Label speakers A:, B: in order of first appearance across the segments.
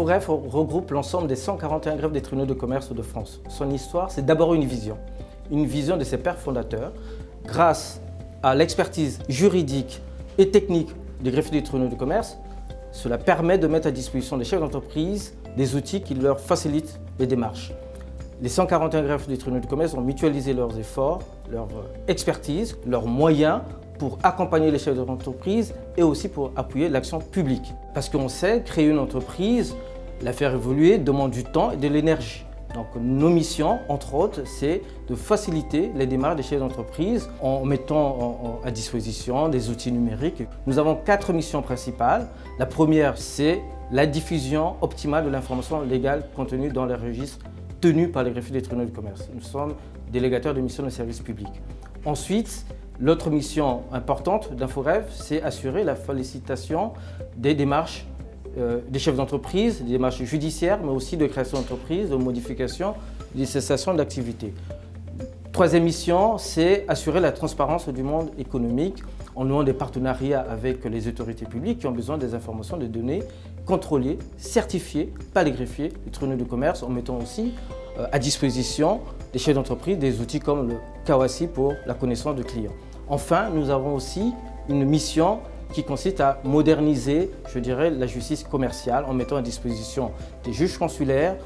A: InfoRef regroupe l'ensemble des 141 greffes des tribunaux de commerce de France. Son histoire, c'est d'abord une vision de ses pères fondateurs. Grâce à l'expertise juridique et technique des greffiers des tribunaux de commerce, cela permet de mettre à disposition des chefs d'entreprise des outils qui leur facilitent les démarches. Les 141 greffes des tribunaux de commerce ont mutualisé leurs efforts, leur expertise, leurs moyens pour accompagner les chefs d'entreprise et aussi pour appuyer l'action publique. Parce qu'on sait, créer une entreprise, la faire évoluer, demande du temps et de l'énergie. Donc nos missions, entre autres, c'est de faciliter les démarches des chefs d'entreprise en mettant à disposition des outils numériques. Nous avons 4 missions principales. La première, c'est la diffusion optimale de l'information légale contenue dans les registres tenus par les greffiers des tribunaux de commerce. Nous sommes délégateurs de mission de service public. Ensuite, l'autre mission importante d'InfoRef, c'est assurer la facilitation des démarches des chefs d'entreprise, des démarches judiciaires, mais aussi de création d'entreprise, de modification, de cessation d'activité. Troisième mission, c'est assurer la transparence du monde économique en nouant des partenariats avec les autorités publiques qui ont besoin des informations, des données contrôlées, certifiées par les greffiers des tribunaux de commerce, en mettant aussi à disposition des chefs d'entreprise des outils comme le KYC pour la connaissance de clients. Enfin, nous avons aussi une mission qui consiste à moderniser, je dirais, la justice commerciale en mettant à disposition des juges consulaires,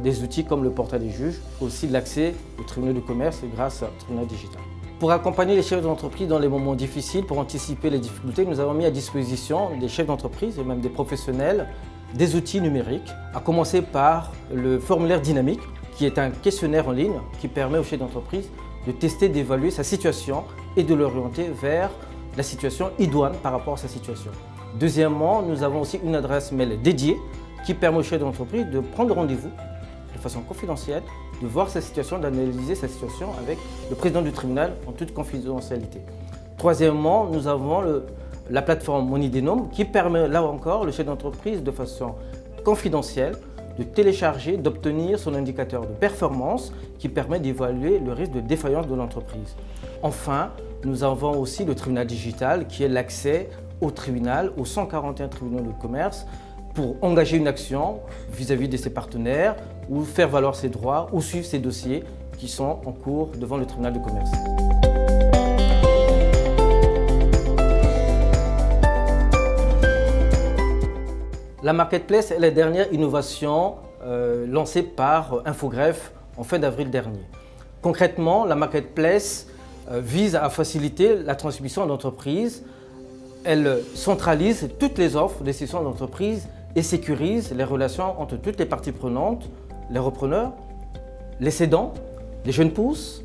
A: des outils comme le portail des juges, aussi de l'accès aux tribunaux de commerce grâce au tribunal digital. Pour accompagner les chefs d'entreprise dans les moments difficiles, pour anticiper les difficultés, nous avons mis à disposition des chefs d'entreprise et même des professionnels des outils numériques, à commencer par le formulaire dynamique, qui est un questionnaire en ligne qui permet aux chefs d'entreprise de tester, d'évaluer sa situation et de l'orienter vers la situation idoine par rapport à sa situation. Deuxièmement, nous avons aussi une adresse mail dédiée qui permet aux chefs d'entreprise de prendre rendez-vous de façon confidentielle, de voir sa situation, d'analyser sa situation avec le président du tribunal en toute confidentialité. Troisièmement, nous avons la plateforme Monidénome qui permet là encore le chef d'entreprise de façon confidentielle de télécharger, d'obtenir son indicateur de performance qui permet d'évaluer le risque de défaillance de l'entreprise. Enfin, nous avons aussi le tribunal digital qui est l'accès au tribunal, aux 141 tribunaux de commerce pour engager une action vis-à-vis de ses partenaires ou faire valoir ses droits ou suivre ses dossiers qui sont en cours devant le tribunal de commerce. La Marketplace est la dernière innovation lancée par InfoGref en fin d'avril dernier. Concrètement, la Marketplace vise à faciliter la transmission d'entreprises. Elle centralise toutes les offres des sessions d'entreprise et sécurise les relations entre toutes les parties prenantes, les repreneurs, les cédants, les jeunes pousses,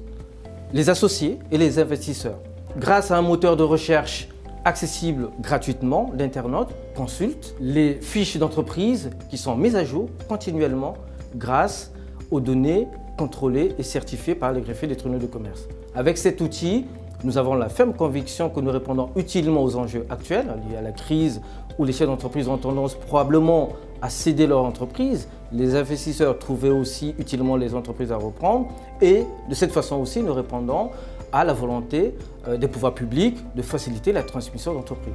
A: les associés et les investisseurs. Grâce à un moteur de recherche accessible gratuitement, l'internaute consulte les fiches d'entreprise qui sont mises à jour continuellement grâce aux données contrôlées et certifiées par les greffiers des tribunaux de commerce. Avec cet outil, nous avons la ferme conviction que nous répondons utilement aux enjeux actuels liés à la crise où les chefs d'entreprise ont tendance probablement à céder leur entreprise. Les investisseurs trouvaient aussi utilement les entreprises à reprendre et de cette façon aussi nous répondons à la volonté des pouvoirs publics de faciliter la transmission d'entreprises.